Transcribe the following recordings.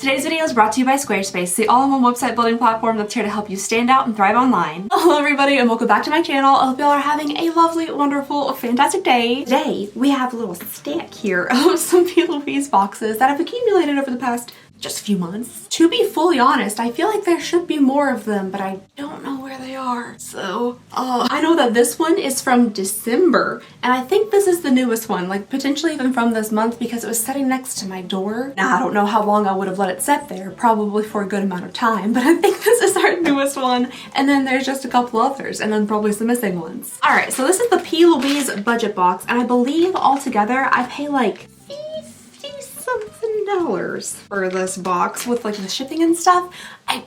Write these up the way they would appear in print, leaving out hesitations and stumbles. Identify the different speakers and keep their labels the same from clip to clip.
Speaker 1: Today's video is brought to you by Squarespace, the all-in-one website building platform that's here to help you stand out and thrive online. Hello everybody and welcome back to my channel. I hope y'all are having a lovely, wonderful, fantastic day. Today, we have a little stack here of some P.louise boxes that have accumulated over the past just a few months. To be fully honest, I feel like there should be more of them, but I don't know where they are. So, I know that this one is from December, and I think this is the newest one, like potentially even from this month because it was sitting next to my door. Now, I don't know how long I would have let it sit there, probably for a good amount of time, but I think this is our newest one. And then there's just a couple others, and then probably some missing ones. All right, so this is the P.louise budget box, and I believe altogether I pay like $50 for this box with like the shipping and stuff. I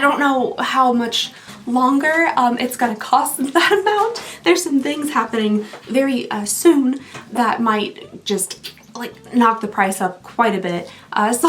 Speaker 1: don't know how much longer it's gonna cost that amount. There's some things happening very soon that might just like knock the price up quite a bit. So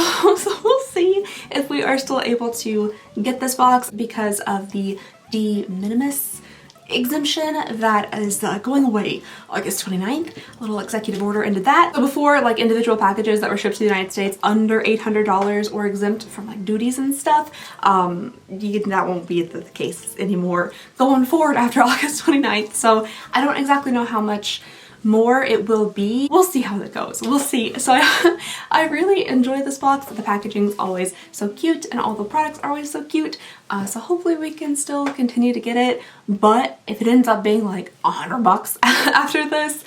Speaker 1: we'll see if we are still able to get this box because of the de minimis exemption that is going away August 29th. A little executive order into that. So before, like individual packages that were shipped to the United States under $800 were exempt from like duties and stuff. That won't be the case anymore going forward after August 29th. So I don't exactly know how much more it will be. We'll see how it goes. We'll see. So I really enjoy this box. The packaging is always so cute and all the products are always so cute. So hopefully we can still continue to get it. But if it ends up being like $100 after this,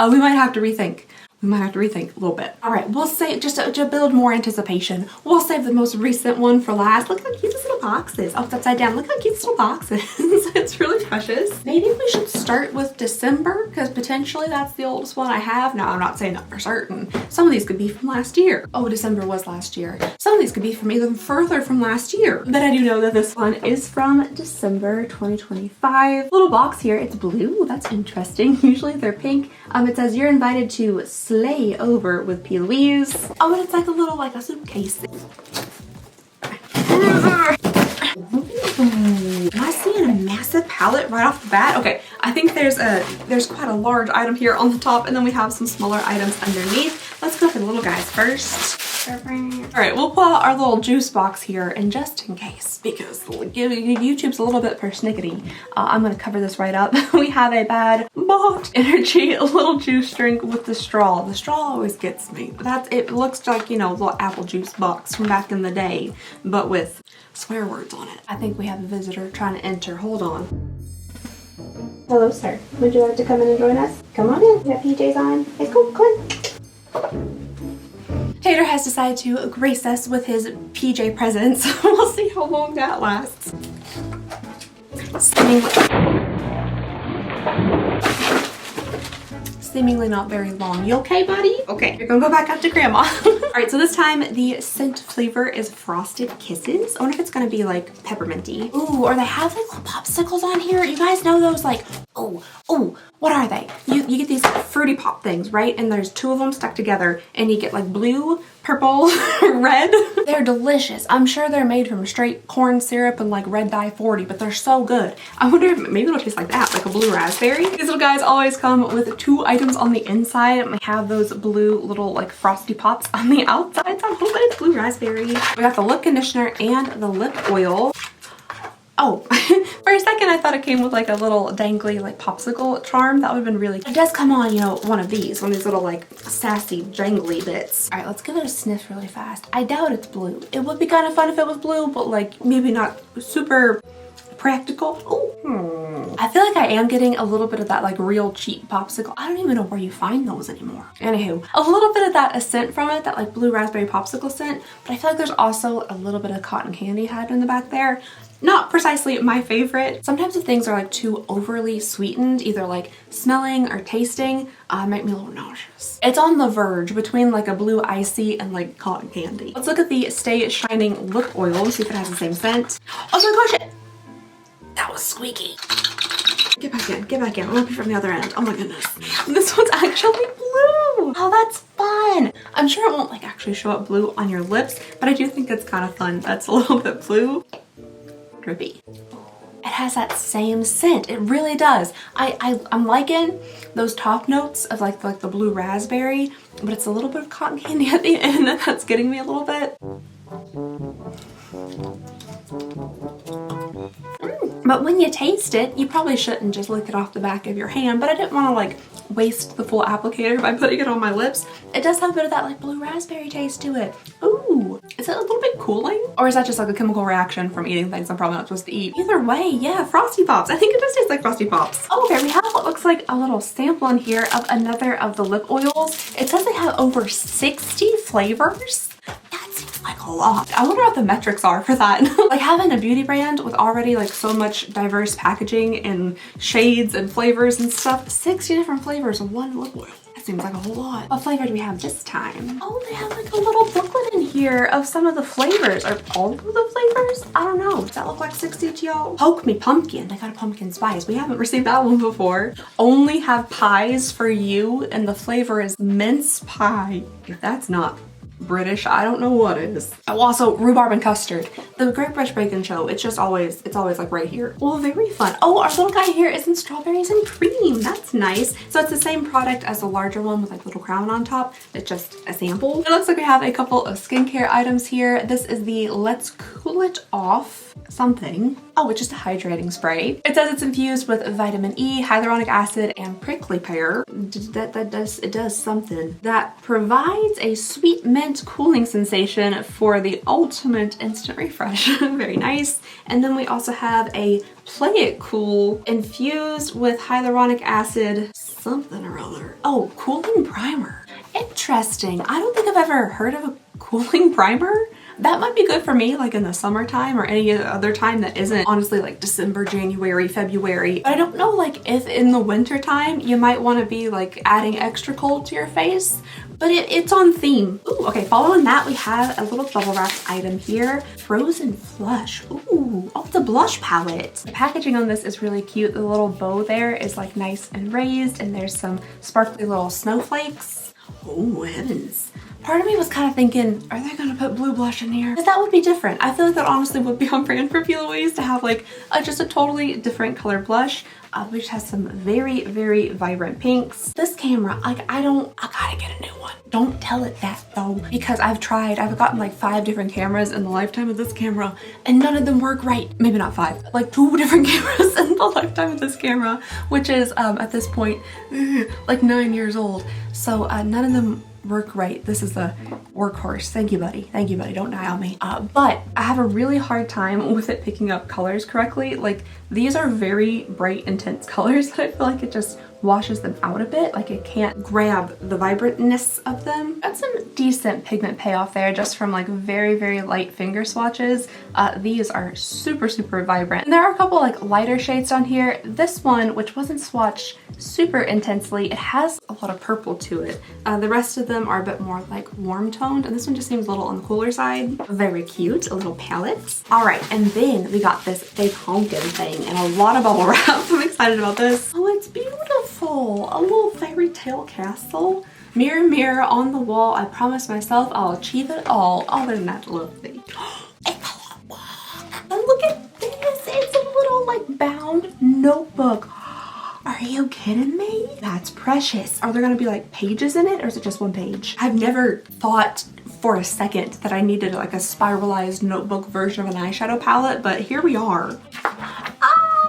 Speaker 1: we might have to rethink. We might have to rethink a little bit. All right, we'll save, just to build more anticipation, we'll save the most recent one for last. Look how cute this little box is. Oh, it's upside down. Look how cute this little box is. It's really precious. Maybe we should start with December because potentially that's the oldest one I have. Now, I'm not saying that for certain. Some of these could be from last year. Oh, December was last year. Some of these could be from even further from last year. But I do know that this one is from December 2025. Little box here. It's blue. That's interesting. Usually they're pink. It says you're invited to slay over with P.louise. Oh, and it's like a little, like a suitcase. Am I seeing a massive palette right off the bat? Okay, I think there's quite a large item here on the top, and then we have some smaller items underneath. Let's go for the little guys first. All right, we'll pull out our little juice box here, and just in case, because YouTube's a little bit persnickety, I'm gonna cover this right up. We have a bad Bot Energy little juice drink with the straw. The straw always gets me. It looks like, you know, a little apple juice box from back in the day, but with swear words on it. I think we have a visitor trying to enter. Hold on. Hello, sir. Would you like to come in and join us? Come on in. You have PJs on. Let's go. Come on. Tater has decided to grace us with his PJ presence. We'll see how long that lasts. Seemingly not very long. You okay, buddy? Okay, you're gonna go back up to grandma. All right, so this time the scent flavor is Frosted Kisses. I wonder if it's gonna be like pepperminty. Ooh, or they have like little popsicles on here. You guys know those like, oh, what are they? You get these fruity pop things, right? And there's two of them stuck together and you get like blue, purple, red. They're delicious. I'm sure they're made from straight corn syrup and like red dye 40, but they're so good. I wonder if maybe it'll taste like that, like a blue raspberry. These little guys always come with two items on the inside. We have those blue little like frosty pops on the outside. So I'm hoping it's blue raspberry. We got the lip conditioner and the lip oil. Oh, for a second I thought it came with like a little dangly like popsicle charm. That would have been really cute. It does come on, you know, one of these little like sassy jangly bits. All right, let's give it a sniff really fast. I doubt it's blue. It would be kind of fun if it was blue, but like maybe not super practical. Oh, I feel like I am getting a little bit of that like real cheap popsicle. I don't even know where you find those anymore. Anywho, a little bit of that scent from it, that like blue raspberry popsicle scent, but I feel like there's also a little bit of cotton candy hiding in the back there. Not precisely my favorite. Sometimes if things are like too overly sweetened, either like smelling or tasting, make me a little nauseous. It's on the verge between like a blue icy and like cotton candy. Let's look at the Stay Shining lip oil, see if it has the same scent. Oh my gosh, that was squeaky. Get back in, get back in. I want to be from the other end. Oh my goodness. This one's actually blue. Oh, that's fun. I'm sure it won't like actually show up blue on your lips, but I do think it's kind of fun. That's a little bit blue. Drippy. It has that same scent. It really does. I'm liking those top notes of like the blue raspberry, but it's a little bit of cotton candy at the end that's getting me a little bit. But when you taste it, you probably shouldn't just lick it off the back of your hand, but I didn't want to like waste the full applicator by putting it on my lips. It does have a bit of that like blue raspberry taste to it. Ooh, is it a little bit cooling? Or is that just like a chemical reaction from eating things I'm probably not supposed to eat? Either way, yeah, Frosty Pops. I think it does taste like Frosty Pops. Oh, there we have what looks like a little sample in here of another of the lip oils. It says they have over 60 flavors. Like a lot. I wonder what the metrics are for that. Like having a beauty brand with already like so much diverse packaging and shades and flavors and stuff. 60 different flavors of one lip oil. That seems like a whole lot. What flavor do we have this time? Oh, they have like a little booklet in here of some of the flavors. Are all of the flavors? I don't know. Does that look like 60 to y'all? Poke Me Pumpkin. They got a pumpkin spice. We haven't received that one before. Only have pies for you, and the flavor is mince pie. If that's not British, I don't know what is. Oh, also rhubarb and custard. The Great British Bacon Show, it's always like right here. Well, very fun. Oh, our little guy here is in strawberries and cream. That's nice. So it's the same product as the larger one with like little crown on top. It's just a sample. It looks like we have a couple of skincare items here. This is the Let's Cool It Off something. Oh, it's just a hydrating spray. It says it's infused with vitamin E, hyaluronic acid, and prickly pear. It does something. That provides a sweet mint cooling sensation for the ultimate instant refresh. Very nice. And then we also have a Play It Cool infused with hyaluronic acid something or other. Oh, cooling primer. Interesting. I don't think I've ever heard of a cooling primer. That might be good for me like in the summertime or any other time that isn't honestly like December, January, February. But I don't know like if in the winter time you might want to be like adding extra cold to your face, but it's on theme. Ooh, okay, following that we have a little bubble wrap item here. Frozen Flush. Ooh, oh, it's a blush palette. The packaging on this is really cute. The little bow there is like nice and raised, and there's some sparkly little snowflakes. Oh, heavens. Part of me was kind of thinking, are they gonna put blue blush in here? Because that would be different. I feel like that honestly would be on brand for P.louise to have like just a totally different color blush, which has some very, very vibrant pinks. This camera, like I gotta get a new one. Don't tell it that though, because I've gotten like 5 different cameras in the lifetime of this camera and none of them work right. Maybe not 5, like 2 different cameras in the lifetime of this camera, which is at this point, like 9 years old. So none of them work right. This is the workhorse. Thank you, buddy. Thank you, buddy. Don't die on me. But I have a really hard time with it picking up colors correctly. Like these are very bright, intense colors that I feel like it just washes them out a bit. Like it can't grab the vibrantness of them. Got some decent pigment payoff there just from like very, very light finger swatches. These are super, super vibrant. And there are a couple like lighter shades on here. This one, which wasn't swatched super intensely, it has a lot of purple to it. The rest of them are a bit more like warm toned, and this one just seems a little on the cooler side. Very cute, a little palette. All right, and then we got this fake honkin' thing and a lot of bubble wrap. I'm excited about this. Oh, it's beautiful. A little fairy tale castle. Mirror, mirror on the wall, I promise myself I'll achieve it all. Oh, isn't that lovely? And look at this. It's a little like bound notebook. Are you kidding me? That's precious. Are there gonna be like pages in it, or is it just one page? I've never thought for a second that I needed like a spiralized notebook version of an eyeshadow palette, but here we are.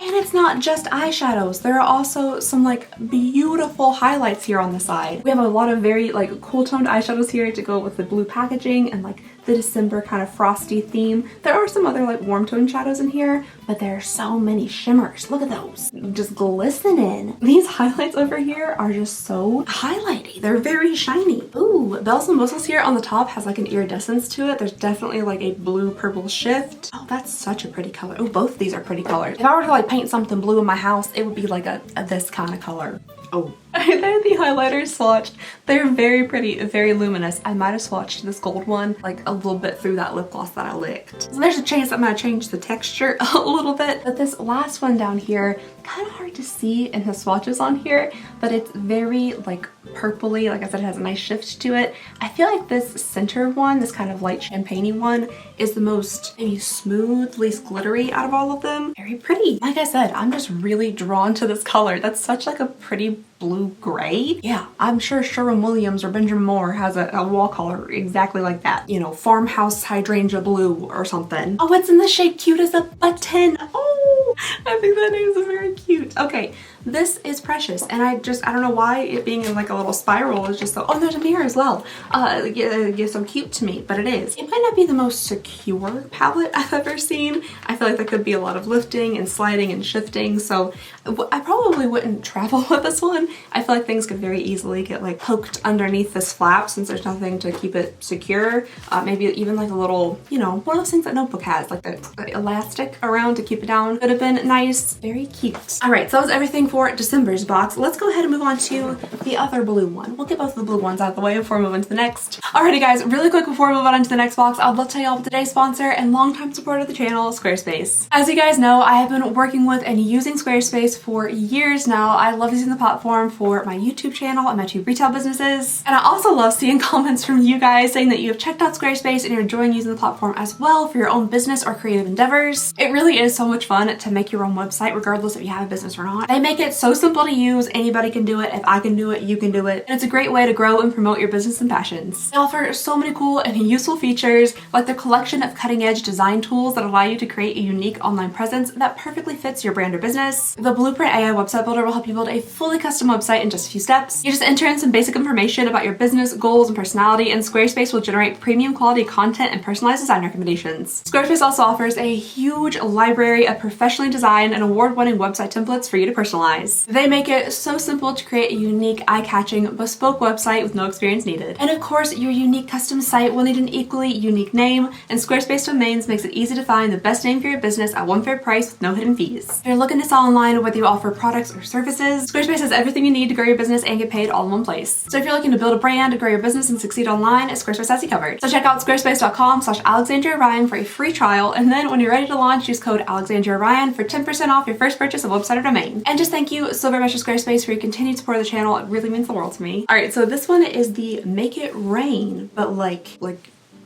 Speaker 1: And it's not just eyeshadows. There are also some like beautiful highlights here on the side. We have a lot of very like cool toned eyeshadows here to go with the blue packaging and like the December kind of frosty theme. There are some other like warm toned shadows in here, but there are so many shimmers. Look at those, just glistening. These highlights over here are just so highlighty. They're very shiny. Ooh, bells and whistles here on the top has like an iridescence to it. There's definitely like a blue purple shift. Oh, that's such a pretty color. Oh, both of these are pretty colors. If I were to like paint something blue in my house, it would be like a this kind of color. Oh, they're the highlighters swatched. They're very pretty, very luminous. I might have swatched this gold one like a little bit through that lip gloss that I licked. So there's a chance I'm gonna change the texture a little bit. But this last one down here, kind of hard to see in the swatches on here, but it's very like purpley. Like I said, it has a nice shift to it. I feel like this center one, this kind of light champagne-y one, is the most maybe smooth, least glittery out of all of them. Very pretty. Like I said, I'm just really drawn to this color. That's such like a pretty blue-gray. Yeah, I'm sure Sherwin-Williams or Benjamin Moore has a wall color exactly like that. You know, farmhouse hydrangea blue or something. Oh, it's in the shade Cute as a Button. Oh, I think that name is very cute. Okay, this is precious, and I don't know why it being in like a little spiral is just so, oh, there's a mirror as well. Yeah, so cute to me, but it is. It might not be the most secure palette I've ever seen. I feel like there could be a lot of lifting and sliding and shifting, so I probably wouldn't travel with this one. I feel like things could very easily get like poked underneath this flap since there's nothing to keep it secure. Maybe even like a little, you know, one of those things that notebook has, like the elastic around to keep it down. Could have been nice. Very cute. All right, so that was everything for December's box. Let's go ahead and move on to the other blue one. We'll get both of the blue ones out of the way before we move into the next. Alrighty guys, really quick before we move on to the next box, I'd love to tell y'all about today's sponsor and longtime supporter of the channel, Squarespace. As you guys know, I have been working with and using Squarespace for years now. I love using the platform for my YouTube channel and my 2 retail businesses. And I also love seeing comments from you guys saying that you have checked out Squarespace and you're enjoying using the platform as well for your own business or creative endeavors. It really is so much fun to make your own website regardless if you have a business or not. They make it so simple to use. Anybody can do it. If I can do it, you can do it. And it's a great way to grow and promote your business and passions. They offer so many cool and useful features, like their collection of cutting-edge design tools that allow you to create a unique online presence that perfectly fits your brand or business. The Blueprint AI website builder will help you build a fully custom website in just a few steps. You just enter in some basic information about your business, goals, and personality, and Squarespace will generate premium quality content and personalized design recommendations. Squarespace also offers a huge library of professionally designed and award-winning website templates for you to personalize. They make it so simple to create a unique, eye-catching, bespoke website with no experience needed. And of course, your unique custom site will need an equally unique name, and Squarespace Domains makes it easy to find the best name for your business at one fair price with no hidden fees. If you're looking to sell online, whether you offer products or services, Squarespace has everything you need to grow your business and get paid all in one place. So if you're looking to build a brand, grow your business, and succeed online, Squarespace has you covered. So check out squarespace.com/AlexandriaRyan for a free trial, and then when you're ready to launch, use code AlexandriaRyan for 10% off your first purchase of a website or domain. And just thank you so very much to Squarespace for your continued support of the channel. It really means the world to me. All right, so this one is the Make It Rain, but like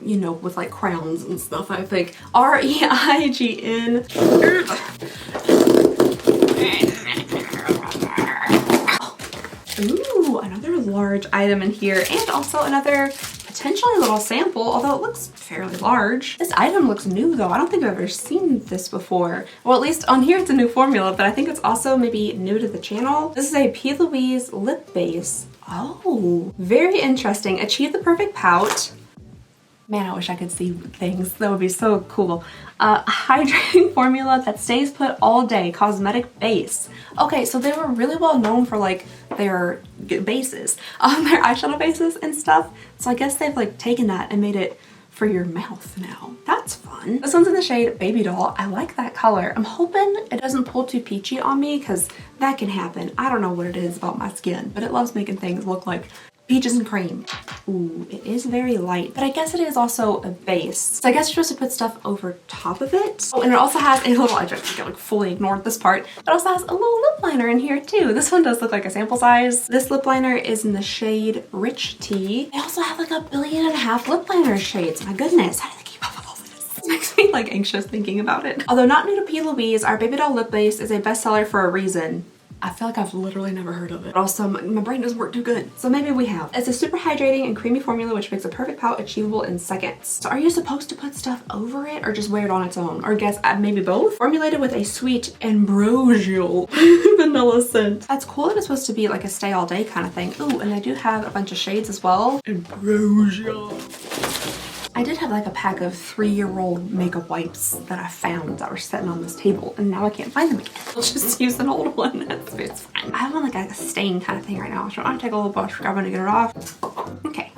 Speaker 1: you know, with like crowns and stuff, I think. REIGN. Ooh, another large item in here, and also another potentially little sample, although it looks fairly large. This item looks new though. I don't think I've ever seen this before. Well, at least on here it's a new formula, but I think it's also maybe new to the channel. This is a P.louise lip base. Oh, very interesting. Achieve the perfect pout. Man, I wish I could see things. That would be so cool. Hydrating formula that stays put all day, cosmetic base. Okay, so they were really well known for like their bases, their eyeshadow bases and stuff. So I guess they've like taken that and made it for your mouth now. That's fun. This one's in the shade Baby Doll. I like that color. I'm hoping it doesn't pull too peachy on me because that can happen. I don't know what it is about my skin, but it loves making things look like peaches and cream. Ooh, it is very light, but I guess it is also a base. So I guess you're supposed to put stuff over top of it. Oh, and it also has a little, I just like fully ignored this part. It also has a little lip liner in here too. This one does look like a sample size. This lip liner is in the shade Rich Tea. They also have like 1.5 billion lip liner shades. My goodness, how do they keep up with all this? It makes me like anxious thinking about it. Although not new to P.louise, our Baby Doll lip base is a bestseller for a reason. I feel like I've literally never heard of it. But also, my brain doesn't work too good. So maybe we have. It's a super hydrating and creamy formula which makes a perfect pout achievable in seconds. So are you supposed to put stuff over it or just wear it on its own? Or I guess maybe both? Formulated with a sweet ambrosial vanilla scent. That's cool that it's supposed to be like a stay all day kind of thing. Ooh, and I do have a bunch of shades as well. Ambrosial. I did have like a pack of 3-year-old makeup wipes that I found that were sitting on this table, and now I can't find them again. I'll just use an old one. It's fine. I have on like a stain kind of thing right now, so I'm gonna take a little brush scrub to get it off. Okay.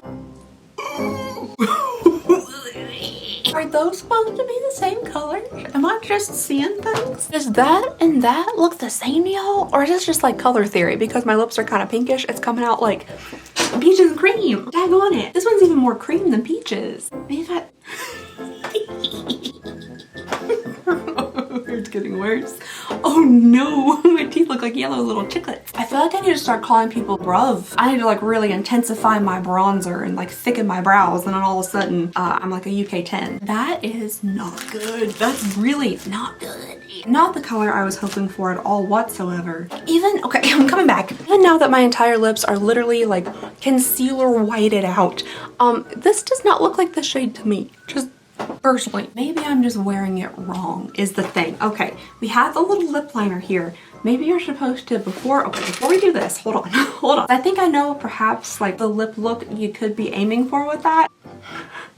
Speaker 1: Are those supposed to be the same color? Am I just seeing things? Does that and that look the same to y'all? Or is this just like color theory? Because my lips are kind of pinkish, it's coming out like peaches and cream. Daggone it. This one's even more cream than peaches. Maybe that... It's getting worse. Oh no, my teeth look like yellow little chiclets. I feel like I need to start calling people bruv. I need to like really intensify my bronzer and like thicken my brows, and then all of a sudden I'm like a UK 10. That is not good. That's really not good. Not the color I was hoping for at all whatsoever. Even, okay, I'm coming back. Even now that my entire lips are literally like concealer whited out, this does not look like the shade to me. Just personally. Maybe I'm just wearing it wrong is the thing. Okay, we have the little lip liner here. Maybe you're supposed to, before we do this, hold on, hold on. I think I know perhaps like the lip look you could be aiming for with that.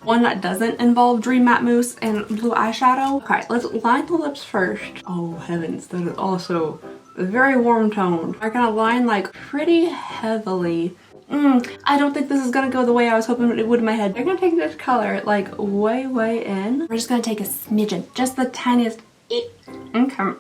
Speaker 1: One that doesn't involve Dream Matte Mousse and blue eyeshadow. Okay, let's line the lips first. Oh heavens, that is also very warm toned. We're gonna line like pretty heavily. I don't think this is gonna go the way I was hoping it would in my head. We're gonna take this color like way in. We're just gonna take a smidgen, just the tiniest. Okay.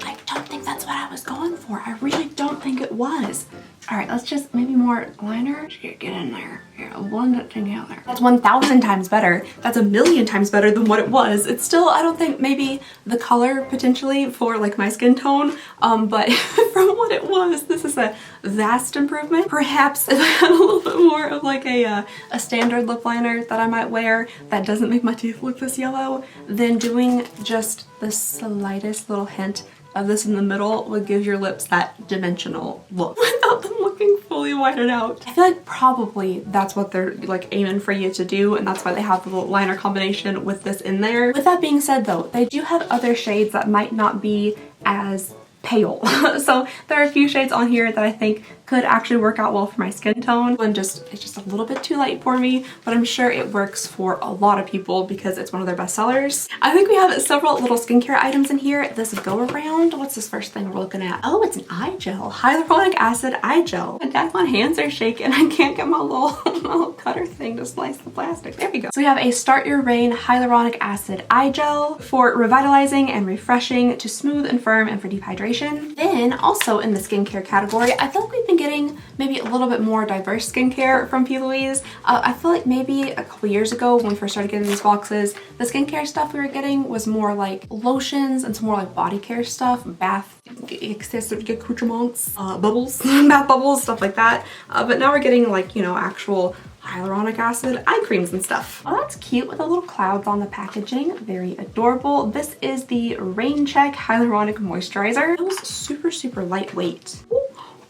Speaker 1: I don't think that's what I was going for. I really don't think it was. All right, let's just maybe more liner. Get in there. Here, I'll blend it together. That's 1,000 times better. That's 1,000,000 times better than what it was. It's still, I don't think maybe the color potentially for like my skin tone, but from what it was, this is a vast improvement. Perhaps if I had a little bit more of like a standard lip liner that I might wear that doesn't make my teeth look this yellow, then doing just the slightest little hint of this in the middle would give your lips that dimensional look without them looking fully whited out. I feel like probably that's what they're like aiming for you to do, and that's why they have the little liner combination with this in there. With that being said though, they do have other shades that might not be as pale. So there are a few shades on here that I think could actually work out well for my skin tone. And it's just a little bit too light for me, but I'm sure it works for a lot of people because it's one of their best sellers. I think we have several little skincare items in here. This go around, what's this first thing we're looking at? Oh, it's an eye gel, hyaluronic acid eye gel. My hands are shaking. I can't get my little cutter thing to slice the plastic. There we go. So we have a Start Your Rain hyaluronic acid eye gel for revitalizing and refreshing, to smooth and firm and for deep hydration. Then also in the skincare category, I feel like we've been getting maybe a little bit more diverse skincare from P.louise. I feel like maybe a couple years ago when we first started getting these boxes, the skincare stuff we were getting was more like lotions and some more like body care stuff, bath accoutrements, bubbles, bath bubbles, stuff like that. But now we're getting like, you know, actual hyaluronic acid eye creams and stuff. Oh, that's cute with the little clouds on the packaging. Very adorable. This is the Rain Check Hyaluronic Moisturizer. It was super lightweight.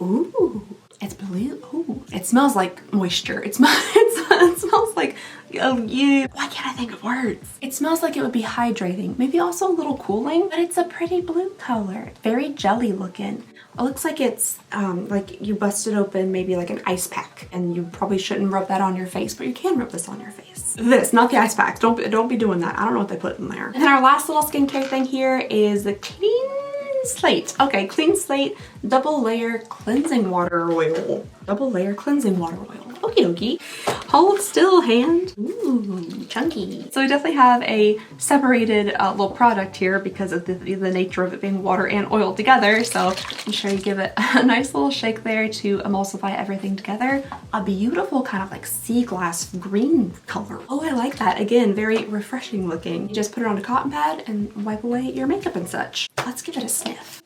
Speaker 1: Ooh, it's blue. Ooh, it smells like moisture. It smells like, oh yeah, why can't I think of words? It smells like it would be hydrating, maybe also a little cooling, but it's a pretty blue color. Very jelly looking. It looks like it's like you busted open maybe like an ice pack, and you probably shouldn't rub that on your face, but you can rub this on your face. This, not the ice packs. Don't be doing that. I don't know what they put in there. And then our last little skincare thing here is the Clean Slate. Okay, Clean Slate double layer cleansing water oil. Double layer cleansing water oil. Okie dokie. Hold still, hand. Ooh, chunky. So we definitely have a separated little product here because of the nature of it being water and oil together. So I'm sure you give it a nice little shake there to emulsify everything together. A beautiful kind of like sea glass green color. Oh, I like that. Again, very refreshing looking. You just put it on a cotton pad and wipe away your makeup and such. Let's give it a sniff.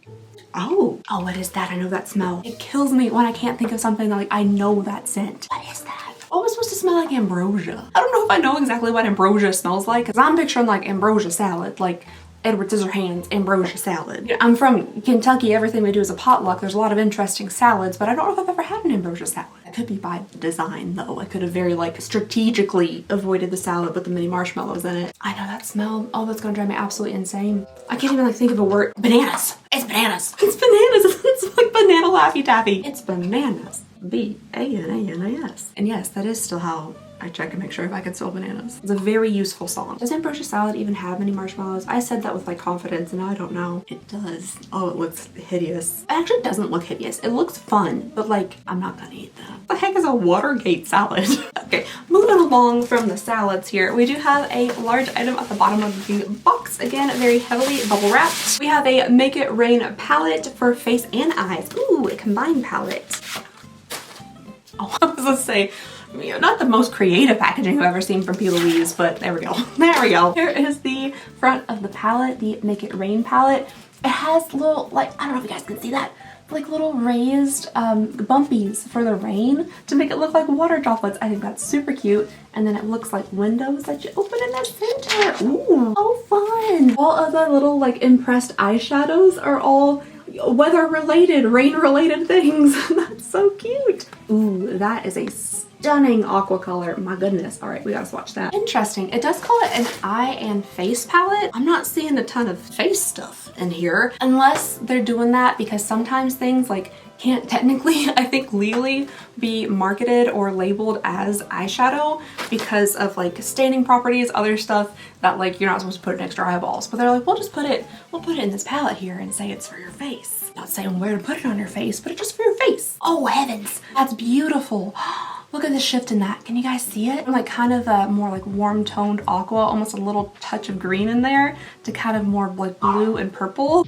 Speaker 1: Oh, what is that? I know that smell. It kills me when I can't think of something that, like, I know that scent. What is that? Oh, it's supposed to smell like ambrosia. I don't know if I know exactly what ambrosia smells like, because I'm picturing like ambrosia salad, like Edward Scissorhands ambrosia salad. You know, I'm from Kentucky. Everything we do is a potluck. There's a lot of interesting salads, but I don't know if I've ever had an ambrosia salad. It could be by design though. I could have very like strategically avoided the salad with the mini marshmallows in it. I know that smell. Oh, that's gonna drive me absolutely insane. I can't even like think of a word. Bananas. It's bananas. It's bananas. It's like banana Laffy Taffy. It's bananas. B-A-N-A-N-A-S. And yes, that is still how I check and make sure if I can spell bananas. It's a very useful song. Does ambrosia salad even have many marshmallows? I said that with like confidence and now I don't know. It does. Oh, it looks hideous. It actually doesn't look hideous. It looks fun, but like, I'm not gonna eat that. What the heck is a Watergate salad? Okay, moving along from the salads here, we do have a large item at the bottom of the box. Again, very heavily bubble wrapped. We have a Make It Rain palette for face and eyes. Ooh, a combined palette. Oh, I was gonna say, you know, not the most creative packaging I've ever seen from P.louise, but there we go. There we go. Here is the front of the palette, the Make It Rain palette. It has little, like, I don't know if you guys can see that, like little raised bumpies for the rain to make it look like water droplets. I think that's super cute. And then it looks like windows that you open in the center. Ooh, oh fun. All of the little like impressed eyeshadows are all weather related, rain related things. That's so cute. Ooh, that is a stunning aqua color. My goodness. All right, we gotta swatch that. Interesting. It does call it an eye and face palette. I'm not seeing a ton of face stuff in here unless they're doing that because sometimes things like can't technically, I think, legally be marketed or labeled as eyeshadow because of like staining properties, other stuff that like you're not supposed to put it next to your eyeballs. But they're like, we'll put it in this palette here and say it's for your face. Not saying where to put it on your face, but it's just for your face. Oh heavens, that's beautiful. Look at the shift in that. Can you guys see it? Like kind of a more like warm toned aqua, almost a little touch of green in there to kind of more like blue and purple.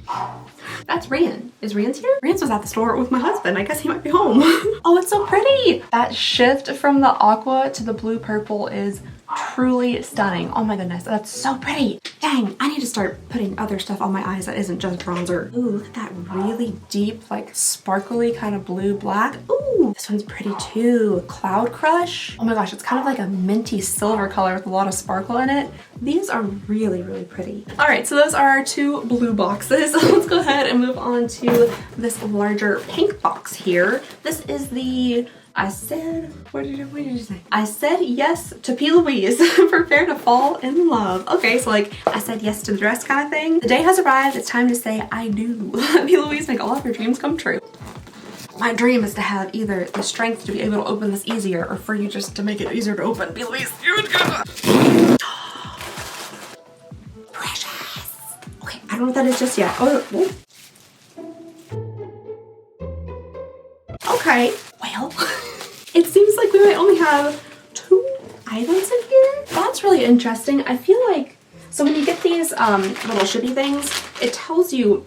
Speaker 1: That's Rand. Is Rand's here? Rand's was at the store with my husband. I guess he might be home. Oh, it's so pretty. That shift from the aqua to the blue purple is truly stunning. Oh my goodness, that's so pretty. Dang, I need to start putting other stuff on my eyes that isn't just bronzer. Ooh, look at that really deep, like sparkly kind of blue black. Ooh, this one's pretty too. Cloud Crush. Oh my gosh, it's kind of like a minty silver color with a lot of sparkle in it. These are really, really pretty. All right, so those are our two blue boxes. Let's go ahead and move on to this larger pink box here. This is the what did you say? I said yes to P.louise. Prepare to fall in love. Okay, so like I said yes to the dress kind of thing. The day has arrived. It's time to say I do. P.louise, make all of your dreams come true. My dream is to have either the strength to be able to open this easier or for you just to make it easier to open. P.louise, you're good. Precious. Okay, I don't know what that is just yet. Oh. Okay, well, it seems like we might only have 2 items in here. That's really interesting. I feel like, so when you get these little shippy things, it tells you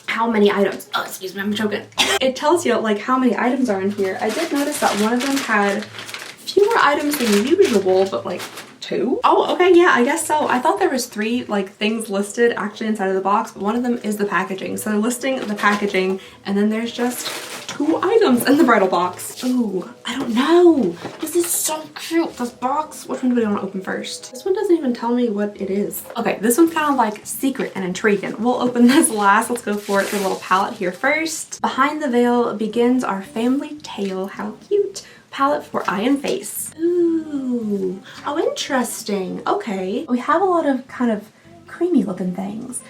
Speaker 1: how many items, oh, excuse me, I'm choking. It tells you like how many items are in here. I did notice that one of them had fewer items than usual, but like 2. Oh, okay, yeah, I guess so. I thought there was 3 like things listed actually inside of the box, but one of them is the packaging. So they're listing the packaging and then there's just 2 items in the bridal box. Ooh, I don't know. This is so cute. This box, which one do we want to open first? This one doesn't even tell me what it is. Okay, this one's kind of like secret and intriguing. We'll open this last. Let's go for it. The little palette here first. Behind the veil begins our family tale. How cute. Palette for eye and face. Ooh, oh, interesting. Okay, we have a lot of kind of creamy looking things.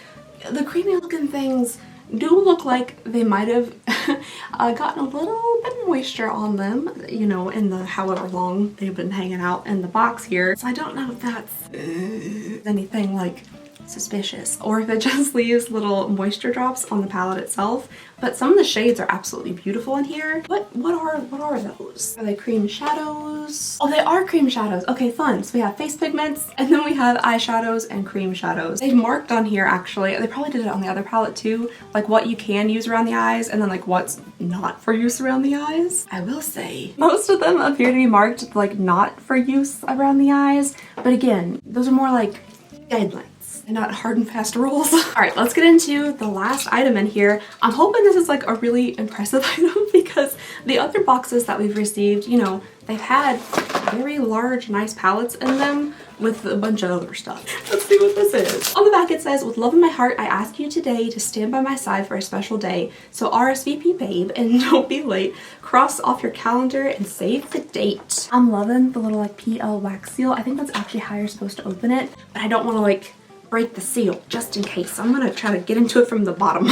Speaker 1: The creamy looking things do look like they might have gotten a little bit of moisture on them, you know, in the however long they've been hanging out in the box here. So I don't know if that's anything like suspicious or if it just leaves little moisture drops on the palette itself. But some of the shades are absolutely beautiful in here. What are those? Are they cream shadows? Oh, they are cream shadows. Okay, fun. So we have face pigments and then we have eyeshadows and cream shadows. They've marked on here actually. They probably did it on the other palette too, like what you can use around the eyes and then like what's not for use around the eyes. I will say most of them appear to be marked like not for use around the eyes, but again, those are more like guidelines and not hard and fast rules. All right, let's get into the last item in here. I'm hoping this is like a really impressive item because the other boxes that we've received, you know, they've had very large, nice palettes in them with a bunch of other stuff. Let's see what this is. On the back it says, with love in my heart, I ask you today to stand by my side for a special day. So RSVP babe and don't be late. Cross off your calendar and save the date. I'm loving the little like PL wax seal. I think that's actually how you're supposed to open it, but I don't want to like break the seal just in case. I'm gonna try to get into it from the bottom.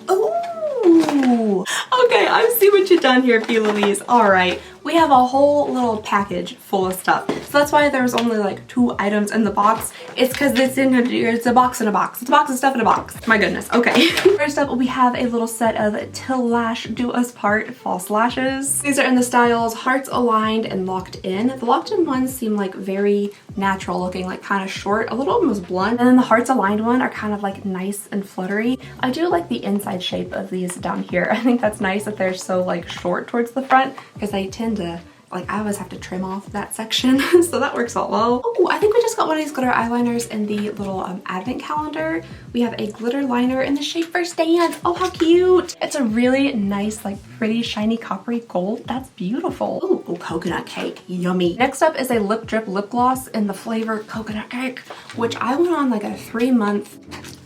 Speaker 1: Ooh, okay, I see what you've done here, P.louise. All right, we have a whole little package full of stuff. So that's why there's only like 2 items in the box. It's because it's a box in a box. It's a box of stuff in a box. My goodness, okay. First up, we have a little set of Till Lash Do Us Part false lashes. These are in the styles Hearts Aligned and Locked In. The Locked In ones seem like very natural looking, like kind of short, a little almost blunt. And then the Hearts Aligned one are kind of like nice and fluttery. I do like the inside shape of these down here. I think that's nice that they're so like short towards the front because I tend to like I always have to trim off that section. So that works out well. Oh, I think we just got one of these glitter eyeliners in the little advent calendar. We have a glitter liner in the shade First Dance. Oh, how cute. It's a really nice, like pretty shiny coppery gold. That's beautiful. Oh, coconut cake, yummy. Next up is a lip drip lip gloss in the flavor coconut cake, which I went on like a 3-month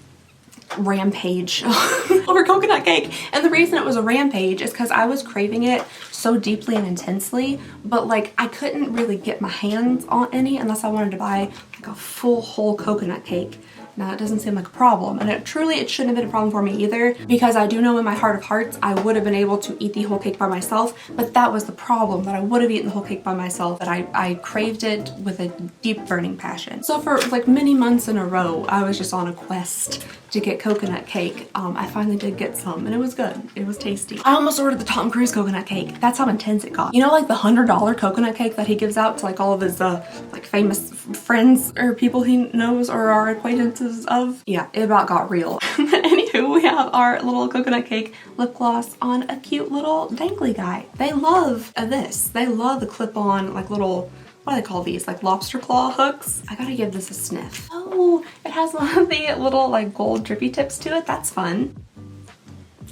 Speaker 1: rampage over coconut cake. And the reason it was a rampage is because I was craving it so deeply and intensely, but like I couldn't really get my hands on any unless I wanted to buy like a full whole coconut cake. Now it doesn't seem like a problem, and it shouldn't have been a problem for me either, because I do know in my heart of hearts I would have been able to eat the whole cake by myself, but that was the problem, that I would have eaten the whole cake by myself, that I craved it with a deep burning passion. So for like many months in a row, I was just on a quest to get coconut cake. I finally did get some, and it was good. It was tasty. I almost ordered the Tom Cruise coconut cake. That's how intense it got. You know, like the $100 coconut cake that he gives out to like all of his like famous friends or people he knows or are acquaintances of? Yeah, it about got real. Anywho, we have our little coconut cake lip gloss on a cute little dangly guy. They love this. They love the clip-on like little, what do they call these? Like lobster claw hooks? I gotta give this a sniff. Oh, it has one of the little like gold drippy tips to it. That's fun.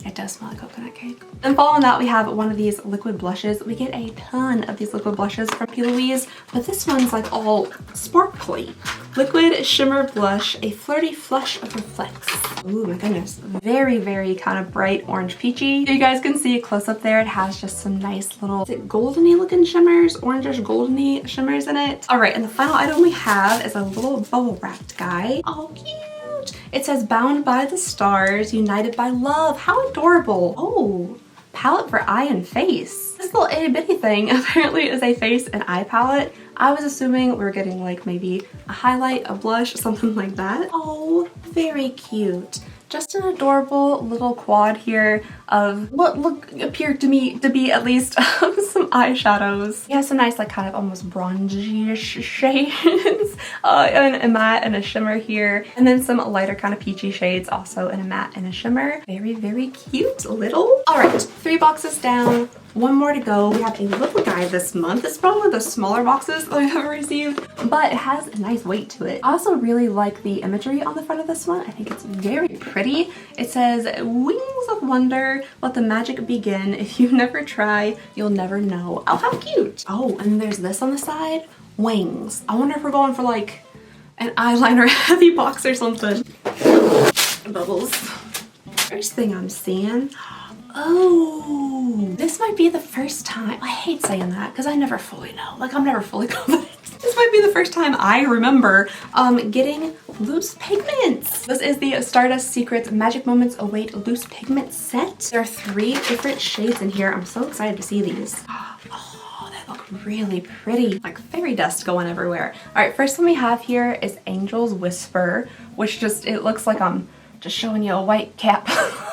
Speaker 1: It does smell like coconut cake. And following that, we have one of these liquid blushes. We get a ton of these liquid blushes from P.louise, but this one's like all sparkly. Liquid shimmer blush, a flirty flush of reflects. Ooh, my goodness. Very, very kind of bright orange peachy. You guys can see a close up there. It has just some nice little, is it goldeny looking shimmers? Orangish goldeny shimmers in it. All right, and the final item we have is a little bubble wrapped guy. Oh, cute. It says bound by the stars, united by love. How adorable. Oh, palette for eye and face. This little itty bitty thing apparently is a face and eye palette. I was assuming we were getting like maybe a highlight, a blush, something like that. Oh, very cute. Just an adorable little quad here of what appear to me to be at least some eyeshadows. Yeah, some nice like kind of almost bronzy-ish shades and a matte and a shimmer here, and then some lighter kind of peachy shades also in a matte and a shimmer. Very, very cute little. All right, 3 boxes down. One more to go. We have a little guy this month. It's probably the smaller boxes that I've ever received, but it has a nice weight to it. I also really like the imagery on the front of this one. I think it's very pretty. It says, wings of wonder, let the magic begin. If you never try, you'll never know. Oh, how cute. Oh, and there's this on the side, wings. I wonder if we're going for like an eyeliner heavy box or something. Bubbles. First thing I'm seeing, oh, this might be the first time, I hate saying that because I never fully know, like I'm never fully confident. This might be the first time I remember getting loose pigments. This is the Stardust Secrets Magic Moments Await Loose Pigment Set. There are 3 different shades in here. I'm so excited to see these. Oh, they look really pretty. Like fairy dust going everywhere. All right, first one we have here is Angel's Whisper, which just, it looks like I'm just showing you a white cap.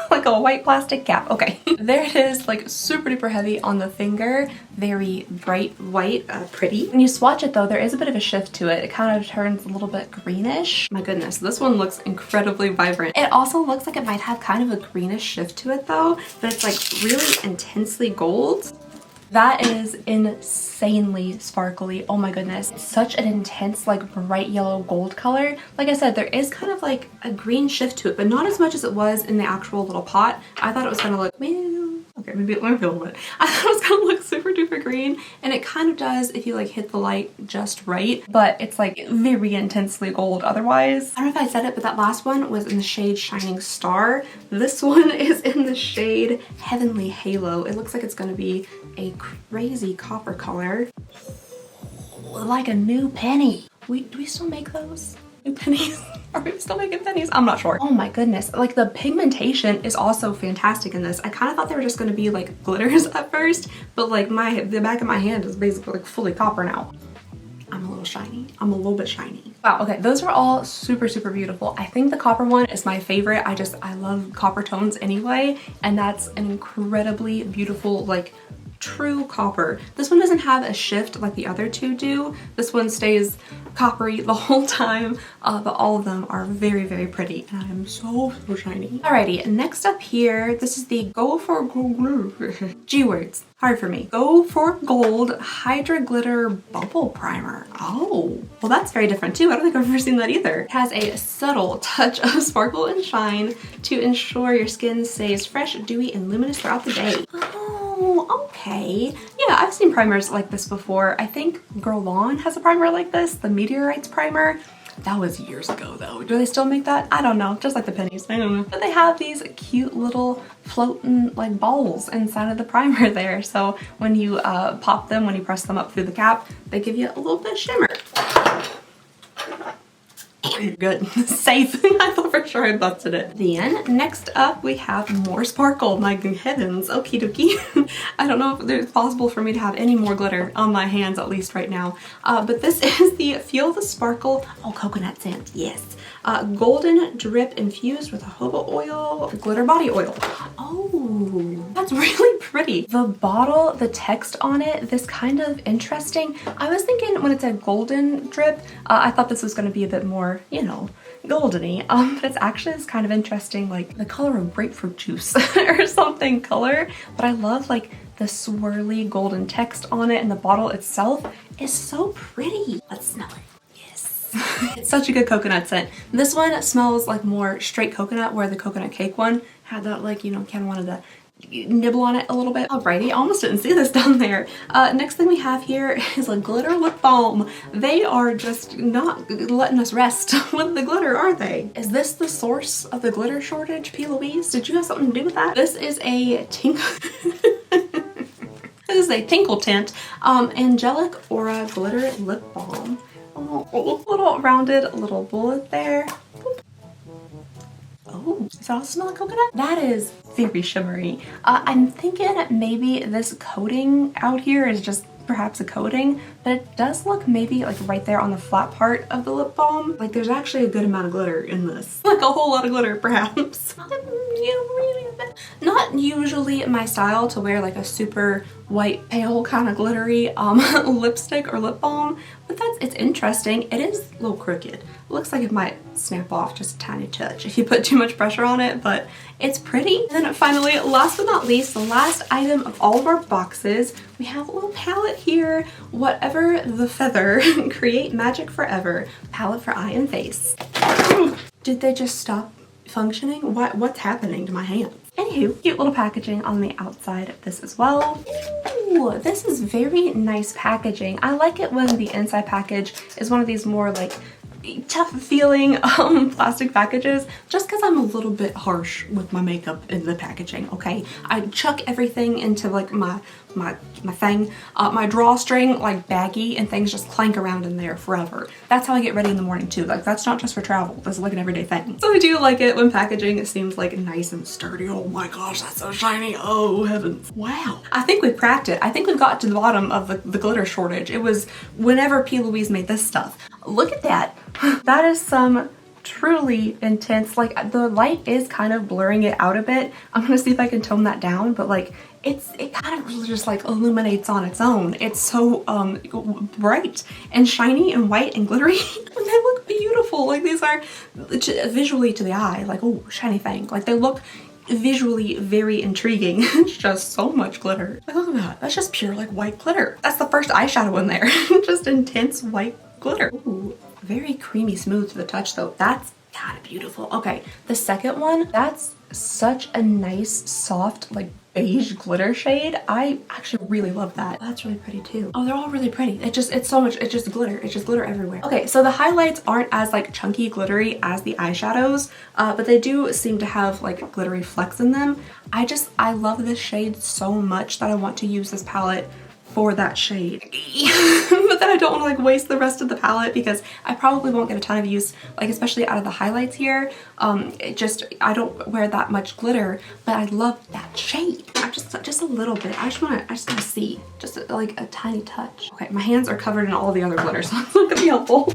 Speaker 1: Like a white plastic cap. Okay. There it is, like super duper heavy on the finger. Very bright white, pretty. When you swatch it though, there is a bit of a shift to it. It kind of turns a little bit greenish. My goodness, this one looks incredibly vibrant. It also looks like it might have kind of a greenish shift to it though, but it's like really intensely gold. That is insanely sparkly. Oh my goodness. It's such an intense, like bright yellow gold color. Like I said, there is kind of like a green shift to it, but not as much as it was in the actual little pot. I thought it was gonna look, okay, maybe let me feel a little bit. I thought it was gonna look super duper green, and it kind of does if you like hit the light just right, but it's like very intensely gold otherwise. I don't know if I said it, but that last one was in the shade Shining Star. This one is in the shade Heavenly Halo. It looks like it's gonna be a crazy copper color. Like a new penny. Do we still make those? New pennies? Are we still making pennies? I'm not sure. Oh my goodness. Like the pigmentation is also fantastic in this. I kind of thought they were just going to be like glitters at first, but like the back of my hand is basically like fully copper now. I'm a little shiny. I'm a little bit shiny. Wow, okay, those are all super, super beautiful. I think the copper one is my favorite. I love copper tones anyway, and that's an incredibly beautiful, like true copper. This one doesn't have a shift like the other two do. This one stays coppery the whole time, but all of them are very, very pretty, and I am so shiny. Alrighty, next up here, this is the Go for Gold, G words, hard for me. Go for Gold Hydra Glitter Bubble Primer. Oh, well that's very different too. I don't think I've ever seen that either. It has a subtle touch of sparkle and shine to ensure your skin stays fresh, dewy, and luminous throughout the day. Oh, okay. Yeah, I've seen primers like this before. I think Guerlain has a primer like this, the Meteorites primer. That was years ago though. Do they still make that? I don't know, just like the pennies, I don't know. But they have these cute little floating like balls inside of the primer there. So when you pop them, when you press them up through the cap, they give you a little bit of shimmer. Good, safe. I thought for sure I busted it. Then next up we have more sparkle. My heavens, okie dokie. I don't know if it's possible for me to have any more glitter on my hands, at least right now. But this is the Feel the Sparkle, coconut scent, yes. Golden drip infused with jojoba oil, glitter body oil. Oh, that's really pretty. The bottle, the text on it, this kind of interesting. I was thinking when it said golden drip, I thought this was going to be a bit more, you know, goldeny, but it's actually this kind of interesting, like the color of grapefruit juice or something color. But I love like the swirly golden text on it, and the bottle itself is so pretty. Let's smell it. It's such a good coconut scent. This one smells like more straight coconut, where the coconut cake one had that, like, you know, kind of wanted to nibble on it a little bit. Alrighty, almost didn't see this down there. Next thing we have here is a glitter lip balm. They are just not letting us rest with the glitter, are they? Is this the source of the glitter shortage, P.louise? Did you have something to do with that? This is a This is a Tinkle Tint Angelic Aura Glitter Lip Balm. Oh, little rounded little bullet there. Boop. Oh, does that also smell like coconut? That is very shimmery. I'm thinking maybe this coating out here is just perhaps a coating, but it does look maybe like right there on the flat part of the lip balm. Like there's actually a good amount of glitter in this. Like a whole lot of glitter, perhaps. Not usually my style to wear like a super white, pale kind of glittery lipstick or lip balm, but it's interesting. It is a little crooked. It looks like it might snap off just a tiny touch if you put too much pressure on it, but it's pretty. And then finally, last but not least, the last item of all of our boxes, we have a little palette here. Whatever the feather, create magic forever. Palette for eye and face. Did they just stop functioning? What's happening to my hands? Anywho, cute little packaging on the outside of this as well. Ooh, this is very nice packaging. I like it when the inside package is one of these more like tough feeling plastic packages, just because I'm a little bit harsh with my makeup in the packaging, okay? I chuck everything into like my drawstring like baggy, and things just clank around in there forever. That's how I get ready in the morning too. Like that's not just for travel, that's like an everyday thing. So I do like it when packaging seems like nice and sturdy. Oh my gosh, that's so shiny. Oh heavens. Wow. I think we've cracked it. I think we've got to the bottom of the glitter shortage. It was whenever P.louise made this stuff. Look at that. That is some truly intense, like the light is kind of blurring it out a bit. I'm gonna see if I can tone that down, but like it kind of just like illuminates on its own. It's so bright and shiny and white and glittery. And they look beautiful. Like these are visually to the eye, like, oh, shiny thing. Like they look visually very intriguing. It's just so much glitter. Like, look at that. That's just pure like white glitter. That's the first eyeshadow in there. Just intense white glitter. Ooh, very creamy smooth to the touch though. That's kind of beautiful. Okay, the second one, that's such a nice soft like beige glitter shade. I actually really love that. That's really pretty too. Oh, they're all really pretty. It's so much, it's just glitter everywhere. Okay, so the highlights aren't as like chunky glittery as the eyeshadows, but they do seem to have like glittery flecks in them. I love this shade so much that I want to use this palette for that shade. But then I don't want to like waste the rest of the palette because I probably won't get a ton of use, like especially out of the highlights here. I don't wear that much glitter, but I love that shade. Just a little bit. I just want to see just like a tiny touch. Okay, my hands are covered in all the other glitter, so it's not gonna be helpful.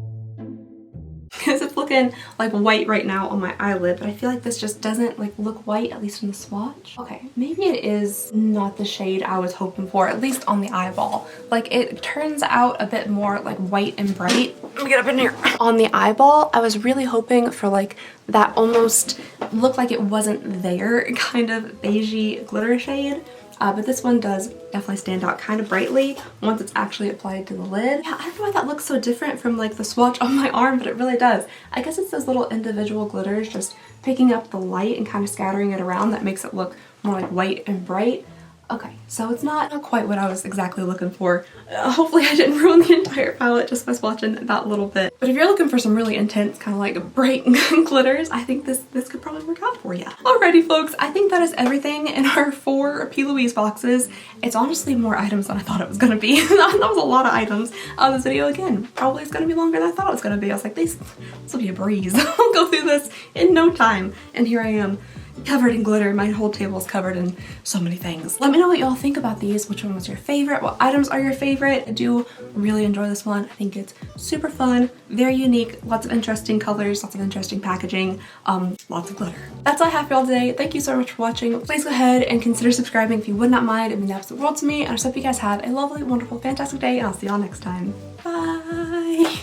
Speaker 1: Because it's looking like white right now on my eyelid, but I feel like this just doesn't like look white, at least in the swatch. Okay, maybe it is not the shade I was hoping for, at least on the eyeball. Like it turns out a bit more like white and bright Let me get up in here. On the eyeball, I was really hoping for like that almost looked like it wasn't there kind of beigey glitter shade. But this one does definitely stand out kind of brightly once it's actually applied to the lid. Yeah, I don't know why that looks so different from like the swatch on my arm, but it really does. I guess it's those little individual glitters just picking up the light and kind of scattering it around that makes it look more like white and bright. Okay, so it's not quite what I was exactly looking for. Hopefully I didn't ruin the entire palette just by swatching that little bit. But if you're looking for some really intense, kind of like bright glitters, I think this could probably work out for you. Alrighty folks, I think that is everything in our 4 P.louise boxes. It's honestly more items than I thought it was gonna be. That was a lot of items. This video, again, probably is gonna be longer than I thought it was gonna be. I was like, this will be a breeze. I'll go through this in no time. And here I am, covered in glitter. My whole table is covered in so many things. Let me know what y'all think about these. Which one was your favorite? What items are your favorite? I do really enjoy this one. I think it's super fun, very unique, lots of interesting colors, lots of interesting packaging, lots of glitter. That's all I have for y'all today. Thank you so much for watching. Please go ahead and consider subscribing if you would not mind. It means the absolute world to me. And I just hope you guys have a lovely, wonderful, fantastic day, and I'll see y'all next time. Bye!